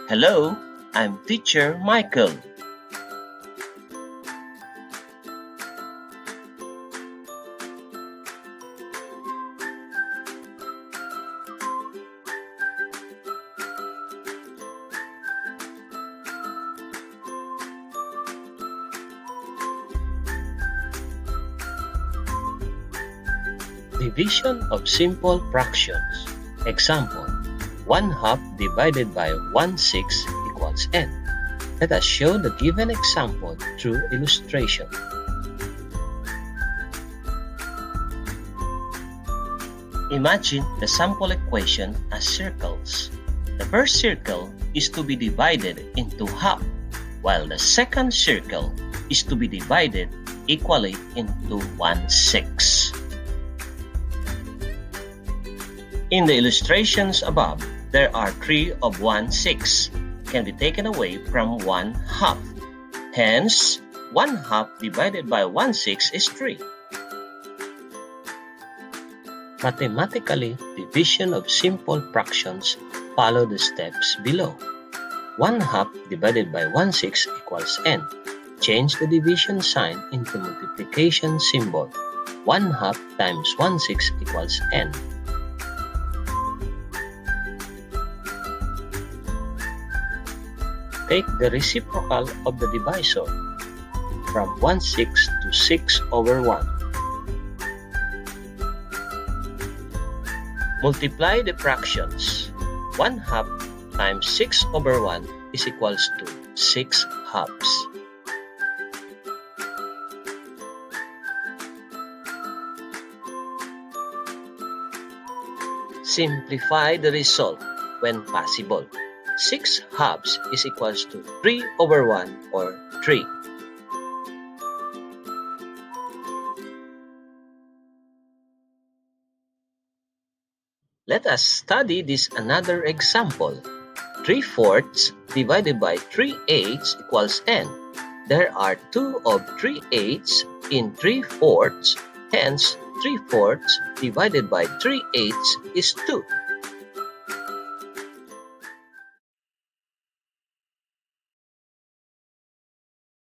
Hello, I'm Teacher Michael. Division of simple fractions. Example, 1/2 divided by 1/6 equals n. Let us show the given example through illustration. Imagine the sample equation as circles. The first circle is to be divided into half, while the second circle is to be divided equally into 1/6. In the illustrations above, there are 3 of 1/6 can be taken away from 1/2. Hence, 1/2 divided by 1/6 is 3. Mathematically, division of simple fractions follow the steps below. 1/2 divided by 1/6 equals n. Change the division sign into multiplication symbol. 1/2 times 1/6 equals n. Take the reciprocal of the divisor from 1/6 to 6/1. Multiply the fractions. 1/2 times 6/1 is equals to 6/2. Simplify the result when possible. 6/2 is equals to 3/1 or 3. Let us study this another example. 3/4 divided by 3/8 equals n. There are 2 of 3/8 in 3/4, hence 3/4 divided by 3/8 is 2.